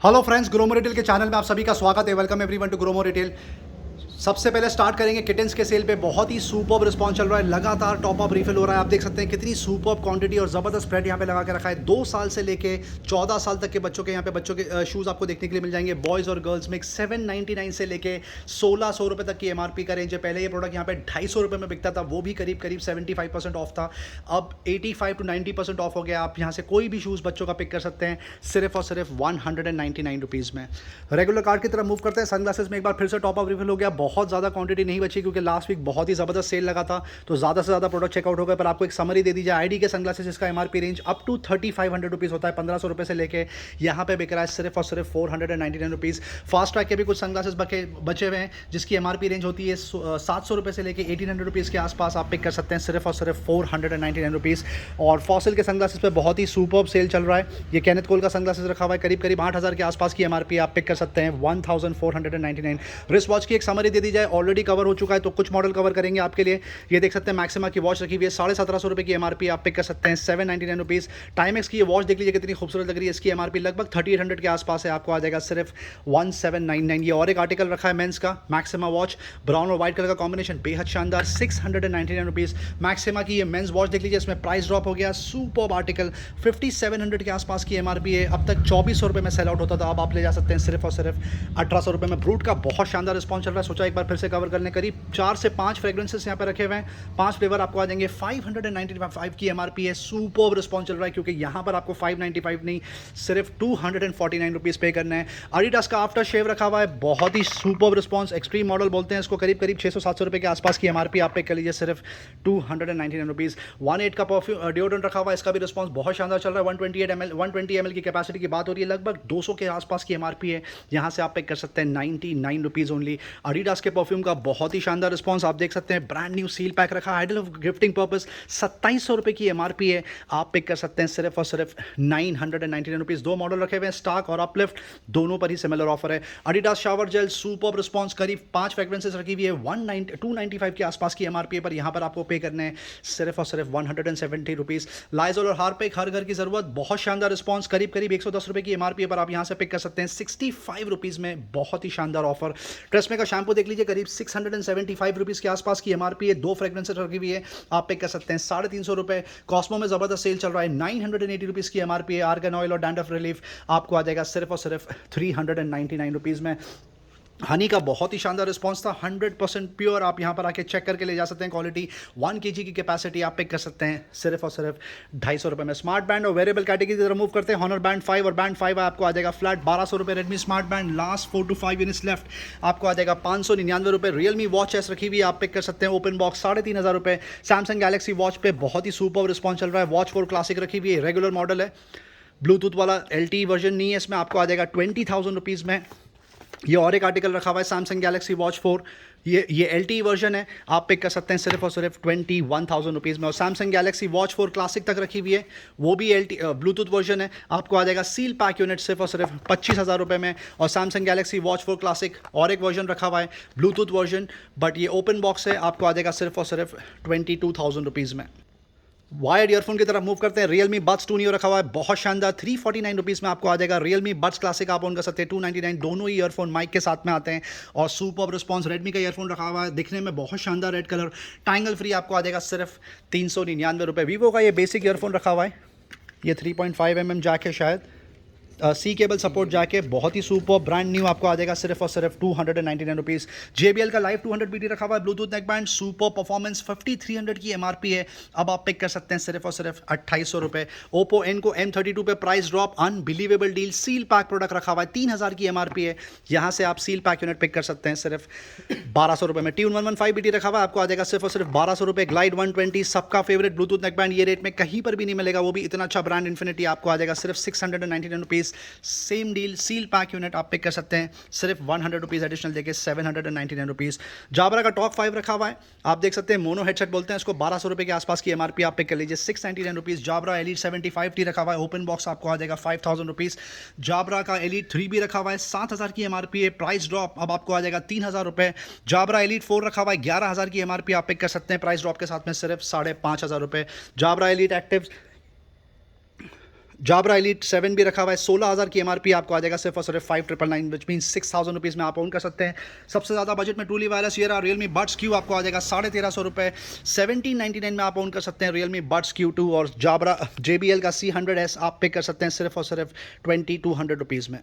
Hello friends, Gromo retail के channel में आप सभी का स्वागत है। Welcome everyone to Gromo retail. सबसे पहले स्टार्ट करेंगे किटन्स के सेल पे। बहुत ही सुपर्ब रिस्पॉन्स चल रहा है, लगातार टॉप अप रिफिल हो रहा है। आप देख सकते हैं कितनी सुपर्ब क्वांटिटी और ज़बरदस्त स्प्रेड यहाँ पे लगा के रखा है। 2 साल से लेके 14 साल तक के बच्चों के यहाँ पे बच्चों के शूज़ आपको देखने के लिए मिल जाएंगे। बॉयज़ और गर्ल्स में 799 से लेके 1600 रुपये तक की MRP का रेंज है। पहले ये प्रोडक्ट यहाँ पे 250 रुपये में बिकता था, वो भी करीब 75% ऑफ था। अब 85 to 90% ऑफ हो गया। आप यहाँ से कोई भी शूज़ बच्चों का पिक कर सकते हैं सिर्फ और सिर्फ 199 रुपीज़ में। रेगुलर कार्ड की तरफ मूव करते हैं। सनग्लासेस में एक बार फिर से टॉप अप रिफिल हो गया। बहुत ज़्यादा क्वांटिटी नहीं बची क्योंकि लास्ट वीक बहुत ही ज़बरदस्त सेल लगा था, तो ज़्यादा से ज़्यादा प्रोडक्ट चेकआउट हो गए। पर आपको एक समरी दे दी जाए, आईडी के सनग्लासेस इसका MRP range up to 3500 rupees होता है। 1500 रुपये से लेके यहाँ पे बिक रहा है सिर्फ और सिर्फ 499 रुपीज़। फास्ट ट्रैक के भी कुछ सनग्लासेस बचे हुए हैं जिसकी MRP रेंज होती है 700 रुपये से लेके 1800 रुपीज़ के आसपास। आप पिक कर सकते हैं सिर्फ और सिर्फ 499 रुपीज़। और फॉसिल के सनग्लासेस पे बहुत ही सुपर्ब सेल चल रहा है। ये केनेथ कोल का सनग्लासेस रखा हुआ है, करीब करीब 8000 के आसपास की MRP आप पिक कर सकते हैं 1499। रिस्ट वॉच की एक समरी दे दी जाए, ऑलरेडी कवर हो चुका है तो कुछ मॉडल कवर करेंगे आपके लिए। ये देख सकते हैं मैक्सिमा की वॉच रखी हुई है, 1750 रुपये की MRP आप पिक कर सकते हैं 799 रुपीज़। टाइमेक्स की ये वॉच देख लीजिए कितनी खूबसूरत लग रही है। इसकी MRP लगभग 3800 के आसपास है, आपको आ जाएगा सिर्फ 1799। ये और एक आर्टिकल रखा है मेंस का, मैक्सिमा वॉच, ब्राउन और व्हाइट कलर का कॉम्बिनेशन, बेहद शानदार, 699 रुपीज़। मैक्सिमा की ये मेंस वॉच देख लीजिए, इसमें प्राइस ड्रॉप हो गया, सुपर्ब आर्टिकल, 5700 के आसपास की MRP है। अब तक 2400 रुपये में सेल आउट होता था, अब आप ले जा सकते हैं सिर्फ और सिर्फ 1800 रुपये में। ब्रूट का बहुत शानदार रिस्पॉन्स चल रहा है, सोचा एक बार फिर से कवर करने। करीब 4 से 5 फ्रेग्रेंसेस यहाँ पे रखे हुए हैं, 5 फ्लेवर आपको आ जाएंगे। 595 की MRP है, सुपर्ब रिस्पॉन्स चल रहा है क्योंकि यहाँ पर आपको 595 नहीं सिर्फ 249 रुपीज़ पे करना है। एडिडास का आफ्टर शेव रखा हुआ है, बहुत ही सुपर्ब रिस्पॉन्स, एक्सट्रीम मॉडल बोलते हैं इसको। करीब करीब 600-700 रुपये के आसपास की MRP आप पे कर लीजिए सिर्फ 299 रुपीज़। 18 का परफ्यूम डिओड्रेंट रखा हुआ है, इसका भी रिस्पॉन्स बहुत शानदार चल रहा है। 120 ml की कैपेसिटी की बात हो रही है, लगभग 200 के आसपास की MRP है। यहाँ से आप पे कर सकते हैं 99 रुपीज़ ओनली। एडिडास के परफ्यूम का बहुत ही शानदार रिस्पॉन्स आप देख सकते हैं। ब्रांड न्यू सील पैक रखा है, आइडल ऑफ गिफ्टिंग पर्पस, 2700 रुपये की MRP है, आप पिक कर सकते हैं सिर्फ और सिर्फ 999 रुपीज़। 2 मॉडल रखे हुए हैं, स्टार्क और अपलिफ्ट, दोनों पर ही सिमिलर ऑफर है। Adidas shower gel, superb response, करीब 5 फ्रेग्रेंसेस रखी हुई है, 295 के आसपास की MRP है, पर यहाँ पर आपको पे करने हैं सिर्फ और सिर्फ 170 रुपीज़। लाइजोल और हार्पिक, हर घर की ज़रूरत, बहुत शानदार रिस्पॉन्स, करीब करीब 110 रुपये की MRP है, पर आप यहाँ से पिक कर सकते हैं 65 रुपीज़ में, बहुत ही शानदार ऑफर। ट्रेसमे का शैम्पू देख लीजिए, करीब 675 रुपीज़ के आसपास की MRP है, 2 फ्रेग्रेंसेस रखी हुई है, आप पिक कर सकते हैं 350 रुपये। कॉस्मो में ज़बरदस्त सेल चल रहा है, 980 रुपीज़ की MRP है। आर्गन ऑयल और डैंड्रफ रिलीफ आपको आ जाएगा सिर्फ और सिर्फ 399 रुपीज़ में। हनी का बहुत ही शानदार रिस्पांस था, 100% प्योर, आप यहाँ पर आके चेक करके ले जा सकते हैं क्वालिटी। 1 kg की कैपेसिटी आप पिक कर सकते हैं सिर्फ और सिर्फ 250 रुपये में। स्मार्ट बैंड और वेरिएबल कैटेगरी की तरफ मूव करते हैं। हॉनर बैंड 5 और बैंड 5 आपको आ जाएगा फ्लैट 1200 रुपये। Redmi smart band, last 4 to 5 units left, आपको आ जाएगा 599 रुपये। रियलमी वॉच एस रखी हुई है, आप पिक कर सकते हैं ओपन बॉक्स 3500 रुपये। सैमसंग गैलेक्सी वॉच पे बहुत ही सुपर रिस्पॉन्स चल रहा है। वॉच 4 क्लासिक रखी हुई है, रेगुलर मॉडल है, ब्लूटूथ वाला LTE वर्जन नहीं है इसमें, आपको आ जाएगा 20,000 रुपीज़ में। ये और एक आर्टिकल रखा हुआ है सैमसंग गैलेक्सी वॉच 4, ये LTE वर्जन है, आप पिक कर सकते हैं सिर्फ और सिर्फ 21,000 रुपीज़ में। और सैमसंग गैलेक्सी वॉच 4 क्लासिक तक रखी हुई है, वो भी ब्लूटूथ वर्जन है, आपको आ जाएगा सील पैक यूनिट सिर्फ और सिर्फ 25,000 रुपये में। और सैमसंग गैलेक्सी वॉच 4 क्लासिक और एक वर्जन रखा हुआ है ब्लूटूथ वर्जन, बट ये ओपन बॉक्स है, आपको आ जाएगा सिर्फ और सिर्फ 22,000 रुपीज़ में। वायर्ड ईयरफोन की तरफ मूव करते हैं। रियलमी बड्स 2 नियो रखा हुआ है, बहुत शानदार, 349 रुपीज़ में आपको आ जाएगा। रियलमी बड्स क्लासिक आप ऑन कर सकते हैं 299, दोनों ही ईयरफोन माइक के साथ में आते हैं और सुपर्ब रिस्पॉन्स। रेडमी का ईयरफोन रखा हुआ है, दिखने में बहुत शानदार, रेड कलर, टैंगल फ्री, आपको आ जाएगा सिर्फ 399 रुपये। वीवो का ये बेसिक ईयरफोन रखा हुआ है, ये 3.5 mm जैक है शायद, सी केबल सपोर्ट जाके, बहुत ही सुपर, ब्रांड न्यू, आपको आ जाएगा सिर्फ और सिर्फ 299 रुपीज़। JBL का लाइव 200 BT रखा हुआ है, Bluetooth neck band, super performance, 5300 की MRP है, अब आप पिक कर सकते हैं सिर्फ और सिर्फ 2800 रुपये। ओप्पो Enco M32 पे price drop, unbelievable deal, seal pack product रखा हुआ है, 3000 की MRP है, यहाँ से आप सील पैक यूनिट पिक कर सकते हैं सिर्फ 1200 रुपये में। Tune 115 BT रखा हुआ है, आपको आ जाएगा सिर्फ और सिर्फ 1200 रुपये। ग्लाइड 120, सबका फेवरेट ब्लूटूथ नेक बैंड, ये रेट में कहीं पर भी नहीं मिलेगा, वो भी इतना अच्छा ब्रांड इन्फिनिटी, आपको आ जाएगा सिर्फ 699 rupees. Same deal, seal pack unit आप पिक कर सकते हैं सिर्फ 100 रुपीज़ एडिशनल देके 799 रुपीज़। जाबरा का टॉक 5 रखा हुआ है, आप देख सकते हैं, मोनो हेडसेट बोलते हैं इसको, 1200 रुपये के आसपास की MRP आप पिक कर लीजिए 699 रुपीज़। जाबरा Elite 75T रखा हुआ है, ओपन बॉक्स आपको आ जाएगा 5000 रुपीज़। जाबरा का Elite 3 भी रखा हुआ है, 7000 की MRP है, प्राइस ड्रॉप, अब आपको आ जाएगा 3000 रुपये। जाबरा Elite 4 रखा हुआ है, 11,000 की MRP आप पिक कर सकते हैं, प्राइस ड्रॉप के साथ में सिर्फ 5,500 रुपये। जाबरा Elite एक्टिव जाबरा एलीट 7 भी रखा हुआ है, 16,000 की एमआरपी आपको आ जाएगा सिर्फ और सिर्फ 5,999 विच मीन 6,000 रुपीज़ में आप ओन कर सकते हैं। सबसे ज़्यादा बजट में truly wireless year Realme buds Q आपको आ जाएगा 1,350 रुपये, 1799 में आप ओन कर सकते हैं रियलमी बड्स Q2। और जाबरा JBL का C100S आप पिक कर सकते हैं सिर्फ और सिर्फ 2,200 रुपीज़ में।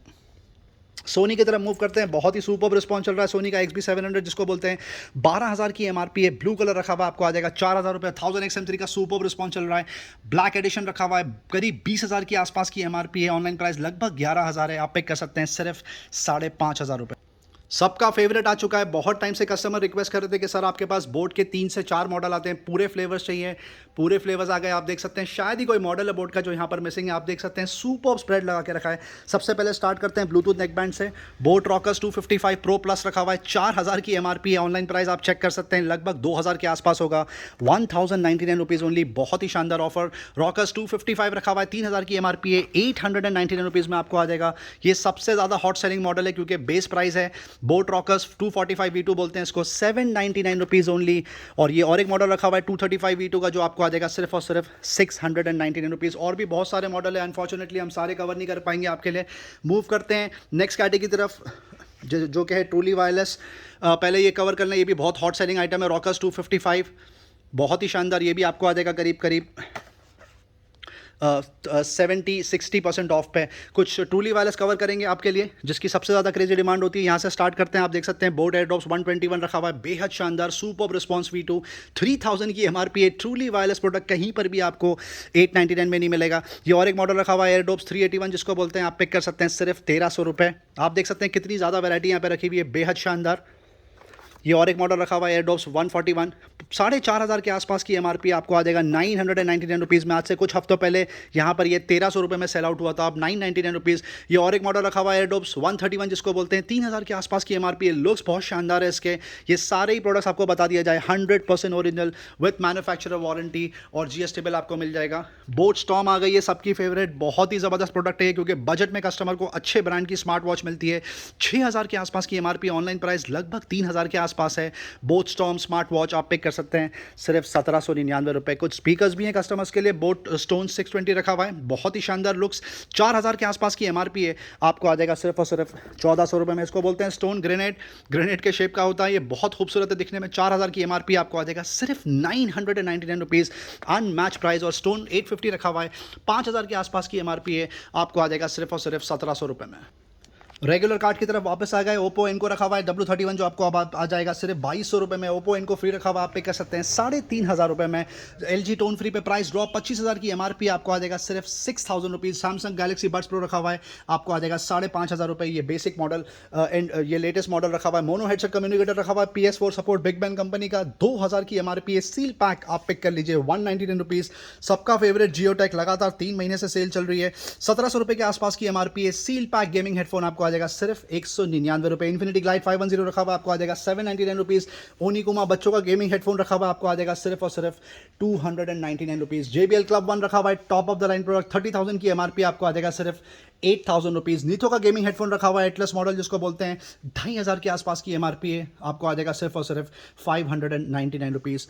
सोनी की तरफ मूव करते हैं, बहुत ही सुपर रिस्पॉन्स चल रहा है सोनी का XB700 जिसको बोलते हैं, 12,000 की एमआरपी है, ब्लू कलर रखा हुआ आपको आ जाएगा 4,000 रुपये। 1000 XM3 का सुपर रिस्पॉन्स चल रहा है, ब्लैक एडिशन रखा हुआ है, करीब 20,000 के आसपास की एमआरपी है, ऑनलाइन प्राइस लगभग 11,000 है, आप पिक कर सकते हैं सिर्फ 5,500 रुपये। सबका फेवरेट आ चुका है, बहुत टाइम से कस्टमर रिक्वेस्ट कर रहे थे कि सर आपके पास बोट के 3 से 4 मॉडल आते हैं, पूरे फ्लेवर्स चाहिए, पूरे फ्लेवर्स आ गए। आप देख सकते हैं शायद ही कोई मॉडल है बोट का जो यहाँ पर मिसिंग है। आप देख सकते हैं सुपर स्प्रेड लगा के रखा है। सबसे पहले स्टार्ट करते हैं ब्लूटूथ नेकबैंड से। बोट रॉकर्स 255 प्रो प्लस रखा हुआ है, 4,000 की एमआरपी है, ऑनलाइन प्राइस आप चेक कर सकते हैं लगभग 2,000 के आसपास होगा, 1,099 रुपीज़ ओनली, बहुत ही शानदार ऑफर। रॉकर्स 255 रखा हुआ है, 3,000 की एमआरपी है, 899 रुपीज़ में आपको आ जाएगा। ये सबसे ज़्यादा हॉट सेलिंग मॉडल है क्योंकि बेस प्राइस है। बोट रॉकर्स 245 V2 बोलते हैं इसको, 799 रुपीज़ ओनली। और ये और एक मॉडल रखा हुआ है 235 V2 का जो आपको आ जाएगा सिर्फ और सिर्फ 699 रुपीज़। और भी बहुत सारे मॉडल है, अनफॉर्चुनेटली हम सारे कवर नहीं कर पाएंगे आपके लिए। मूव करते हैं नेक्स्ट कैटेगरी की तरफ जो कि है ट्रूली वायरलेस। पहले ये कवर कर लें, ये भी बहुत हॉट सेलिंग आइटम है, रॉकर्स 255, बहुत ही शानदार। ये भी आपको आ जाएगा करीब करीब 70-60% ऑफ पे। कुछ ट्रूली वायरलेस कवर करेंगे आपके लिए जिसकी सबसे ज़्यादा क्रेजी डिमांड होती है। यहाँ से स्टार्ट करते हैं। आप देख सकते हैं बोट एयरड्रॉप्स 121 रखा हुआ है, बेहद शानदार सुपर रिस्पॉन्स V2, 3,000 की एमआरपी है। ट्रूली वायरलेस प्रोडक्ट कहीं पर भी आपको 899 में नहीं मिलेगा। ये और एक मॉडल रखा हुआ है एयरड्रॉप्स 381 जिसको बोलते हैं, आप पिक कर सकते हैं सिर्फ 1,300 रुपये। आप देख सकते हैं कितनी ज़्यादा वैरायटी यहाँ पे रखी हुई है, बेहद शानदार। ये और एक मॉडल रखा हुआ है एयरडॉप्स 141, 4,500 के आसपास की एमआरपी आपको आ जाएगा 999 रुपीज़ में। आज से कुछ हफ्तों पहले यहाँ पर ये 1,300 रुपये में सेल आउट हुआ था, अब 999 रुपीज़। ये और एक मॉडल रखा हुआ है एयरडॉप्स 131 जिसको बोलते हैं, 3,000 के आसपास की एमआरपी है। लुक्स बहुत शानदार है इसके। ये सारे ही प्रोडक्ट्स आपको बता दिया जाए 100% ओरिजिनल विथ मैन्युफैक्चरर वारंटी और GST बिल आपको मिल जाएगा। बोट स्टॉर्म आ गई है सबकी फेवरेट, बहुत ही ज़बरदस्त प्रोडक्ट है क्योंकि बजट में कस्टमर को अच्छे ब्रांड की स्मार्ट वॉच मिलती है। 6,000 के आसपास की एमआरपी, ऑनलाइन प्राइस लगभग 3,000 के आसपास है। बोट स्टॉर्म स्मार्ट वॉच आप पिक कर सकते हैं सिर्फ 1,799 रुपये। कुछ स्पीकर्स भी हैं कस्टमर्स के लिए, बोट स्टोन 620 रखा हुआ है, बहुत ही शानदार लुक्स, 4,000 के आसपास की एमआरपी है, आपको आ जाएगा सिर्फ और सिर्फ 1,400 रुपये में। इसको बोलते हैं स्टोन ग्रेनेड के शेप का होता है, ये बहुत खूबसूरत है दिखने में। 4,000 की एमआरपी आपको आ जाएगा सिर्फ 999 रुपीज़, अनमैच प्राइस। और स्टोन 850 रखा हुआ है, 5,000 के आसपास की एमआरपी है, आपको आ जाएगा सिर्फ और सिर्फ 1,700 रुपये में। रेगुलर कार्ड की तरफ वापस आ गए। ओप्पो इनको रखा हुआ है W31 जो आपको अब आ जाएगा सिर्फ 2,200 रुपये में। ओप्पो इनको फ्री रखा हुआ आप पे कर सकते हैं 3,500 रुपये में। LG टोन फ्री पे प्राइस ड्रॉप, 25,000 की एमआरपी आपको आ जाएगा सिर्फ 6,000 rupees. Samsung Galaxy buds pro रखा हुआ है, आपको आ जाएगा 5,500 रुपये। ये बेसिक मॉडल एंड ये लेटेस्ट मॉडल रखा हुआ है। मोनो हेडसेट कम्युनिकेटर रखा हुआ है, PS4 support, Big Ben company का, 2,000 की एमआरपी है। सील पैक आप पिक कर लीजिए 199 रुपीज़। सबका फेवरेट जियोटेक लगातार 3 महीने से सेल चल रही है, 1,700 रुपये के आसपास की एमआरपी है। सील पैक गेमिंग हेडफोन आपको आ जाएगा सिर्फ 199 रुपये। इन्फिनिटी ग्लाइड 510 रखा हुआ आपको आ जाएगा 799 रुपीज़। ओनिकुमा बच्चों का गेमिंग हेडफोन रखा हुआ आपको आ जाएगा सिर्फ और सिर्फ 299 रुपीज़। JBL क्लब 1 रखा हुआ है, top of the line product, 30,000 की एमआरपी आपको आ जाएगा सिर्फ 8,000 रुपीज़। नीथो का गेमिंग हेडफोन रखा हुआ है, एटलस मॉडल जिसको बोलते हैं, 2,500 के आसपास की एमआरपी है, आपको आ जाएगा सिर्फ और सिर्फ 599 रुपीज़।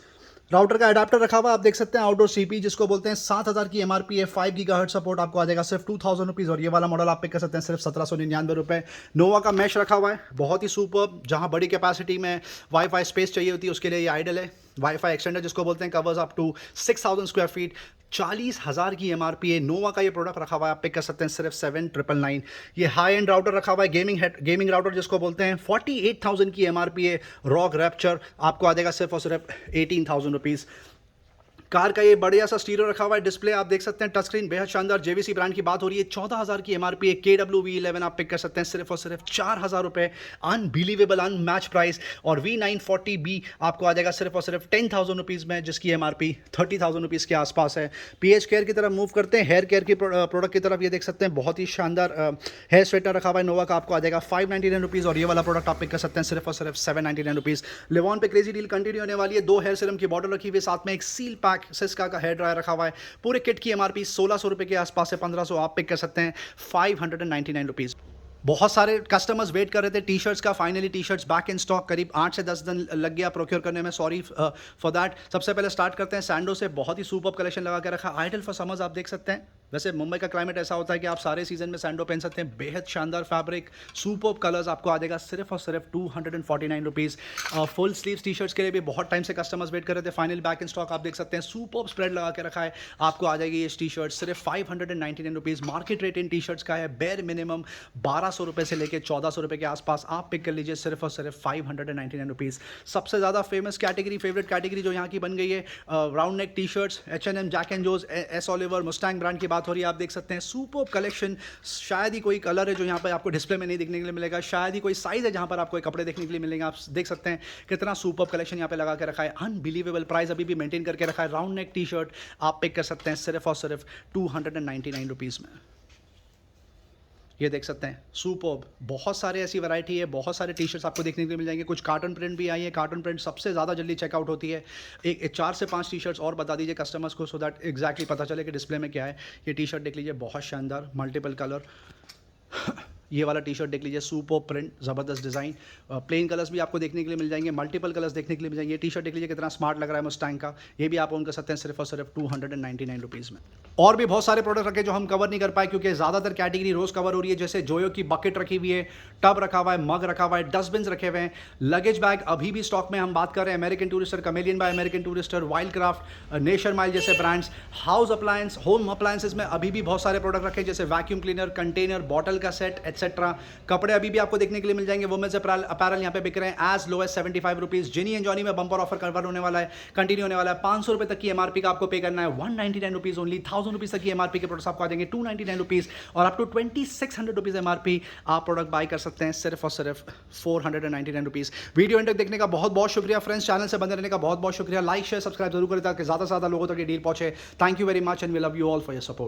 राउटर का एडाप्टर रखा हुआ आप देख सकते हैं, आउटडोर CP जिसको बोलते हैं, 7,000 की एमआरपी है, 5 गीगाहर्ट्ज़ सपोर्ट आपको आ जाएगा सिर्फ 2,000 रुपीज़। और ये वाला मॉडल आप पिक कर सकते हैं सिर्फ 1,799 रुपये। नोवा का मैश रखा हुआ है, बहुत ही सुपर, जहां बड़ी कैपेसिटी में वाईफाई स्पेस चाहिए होती है उसके लिए ये आइडल है। वाईफाई एक्सटेंडर जिसको बोलते हैं, covers up to 6,000 square feet, 40,000 की एमआरपी है। नोवा का ये प्रोडक्ट रखा हुआ है, आप पिक कर सकते हैं सिर्फ 7,999। ये हाई एंड राउटर रखा हुआ है, गेमिंग राउटर जिसको बोलते हैं, 48,000 की एमआरपी है। रॉक रैप्चर आपको आ जाएगा सिर्फ और सिर्फ 18,000 रुपीज़। कार का ये बढ़िया सा स्टीरियो रखा हुआ है, डिस्प्ले आप देख सकते हैं, टच स्क्रीन, बेहद शानदार। JVC ब्रांड की बात हो रही है, 14,000 की एमआरपी है। KW V11 आप पिक कर सकते हैं सिर्फ और सिर्फ 4,000 रुपये, अनबिलीवेबल अनमैच प्राइस। और V940B आपको आ जाएगा सिर्फ और सिर्फ 10,000 रुपीज़ में, जिसकी एमआरपी 30,000 रुपीज़ के आसपास है। PH केयर की तरफ मूव करते हैं, हेयर केयर की प्रोडक्ट की तरफ। ये देख सकते हैं बहुत ही शानदार हेयर स्ट्रेटनर रखा हुआ है, नोवा का, आपको आ जाएगा 599 रुपीज़। और ये वाला प्रोडक्ट आप पिक कर सकते हैं सिर्फ और सिर्फ 799 रुपीज़। लिवॉन पे क्रेजी डील कंटिन्यू होने वाली है, 2 हेयर सीरम की बॉटल रखी हुई है, साथ में एक सील पैक सिस्का का हेयर ड्रायर रखा हुआ है। पूरे किट की एमआरपी 1,600 रुपये के आसपास है, 1,500 आप पिक कर सकते हैं 599 रुपीज़। बहुत सारे कस्टमर्स वेट कर रहे थे टी शर्ट्स का, finally T shirts back in stock. करीब 8 से 10 दिन लग गया प्रोक्योर करने में, सॉरी फॉर दैट। सबसे पहले स्टार्ट करते हैं सैंडो से, बहुत ही सुपर्ब कलेक्शन लगा के रखा। आइडल फॉर समर्स आप देख सकते हैं, वैसे मुंबई का क्लाइमेट ऐसा होता है कि आप सारे सीजन में सैंडो पहन सकते हैं। बेहद शानदार फैब्रिक, सुपर्ब कलर्स आपको आ जाएगा सिर्फ और सिर्फ 249 rupees. Full sleeves T shirts के लिए भी बहुत टाइम से कस्टमर्स वेट कर रहे थे, फाइनल बैक इन स्टॉक आप देख सकते हैं। सुपर्ब स्प्रेड लगा के रखा है, आपको आ जाएगी ये टी शर्ट सिर्फ 599 rupees. Market rate in T shirts का है बेयर मिनिमम 1200 रुपये से लेकर 1400 रुपये के आसपास, आप पिक कर लीजिए सिर्फ और सिर्फ 599 रुपीज़। सबसे ज़्यादा फेमस कैटेगरी, फेवरेट कैटेगरी जो यहाँ की बन गई है, round neck T shirts, H&M, Jack and जोज, एस ओलिवर, मुस्टैंग ब्रांड की बात हो रही है, आप देख सकते हैं। सुपर्ब कलेक्शन, शायद ही कोई कलर है जो यहाँ पर आपको डिस्प्ले में नहीं देखने के लिए मिलेगा, शायद ही कोई साइज़ है जहाँ पर आपको कपड़े देखने के लिए मिलेंगे। आप देख सकते हैं कितना सुपर्ब कलेक्शन यहाँ पे लगा के रखा है, अनबिलीवेबल प्राइस अभी भी मेंटेन करके रखा है। राउंड नेक टी शर्ट आप पिक कर सकते हैं सिर्फ और सिर्फ 299 रुपीज़ में। ये देख सकते हैं सुपर्ब, बहुत सारे ऐसी वैरायटी है, बहुत सारे टी शर्ट्स आपको देखने के लिए मिल जाएंगे। कुछ कार्टन प्रिंट भी आई है, कार्टन प्रिंट सबसे ज़्यादा जल्दी चेकआउट होती है। एक 4 से 5 टी शर्ट्स और बता दीजिए कस्टमर्स को, सो दैट एग्जैक्टली पता चले कि डिस्प्ले में क्या है। ये टी शर्ट देख लीजिए, बहुत शानदार मल्टीपल कलर। ये वाला टी शर्ट देख लीजिए, सुपर्ब प्रिंट, ज़बरदस्त डिज़ाइन। प्लेन कलर्स भी आपको देखने के लिए मिल जाएंगे, मल्टीपल कलर्स देखने के लिए मिल जाएंगे। ये टी शर्ट देख लीजिए कितना स्मार्ट लग रहा है मुस्टैंग का, ये भी आप ओन कर सकते हैं सिर्फ और सिर्फ 299 रुपीज़ में। और भी बहुत सारे प्रोडक्ट रखे जो हम कवर नहीं कर पाए क्योंकि ज़्यादातर कैटेगरी रोज़ कवर हो रही है। जैसे जोयो की बकेट रखी हुई है, टब रखा हुआ है, मग रखा हुआ है, डस्टबिन रखे हुए हैं, लगेज बैग अभी भी स्टॉक में हम बात कर रहे हैं। American Tourister, Kamiliant by American Tourister, Wildcraft, Nasher Miles जैसे brands. House appliance, home appliances में अभी भी बहुत सारे प्रोडक्ट रखे जैसे वैक्यूम क्लीनर, कंटेनर, बॉटल का सेट एटसेट्रा। कपड़े अभी भी आपको देखने के लिए मिल जाएंगे। वुमेन्स अपैरल यहाँ पे बिक रहे हैं as low as 75 rupees. Ginny and Johnny में बंपर ऑफर कवर होने वाला है, कंटिन्यू होने वाला है। 500 रुपये तक की एमआरपी का आपको पे करना है, 199 रुपीज़ ओनली। 1000 रुपीज़ तक की एमआरपी के प्रोडक्ट्स आपको आ जाएंगे 299 रुपीज़, और अप टू 2600 रुपीज़ एमआरपी आप प्रोडक्ट बाय कर सकते हैं सिर्फ और सिर्फ 499 रुपीज़। वीडियो एंड तक देखने का बहुत बहुत शुक्रिया फ्रेंड्स, चैनल से बने रहने का बहुत बहुत शुक्रिया। लाइक शेयर सब्सक्राइब जरूर करें ताकि ज़्यादा से ज़्यादा लोगों तक ये डील पहुंचे। Thank you very much and we love you all for your support.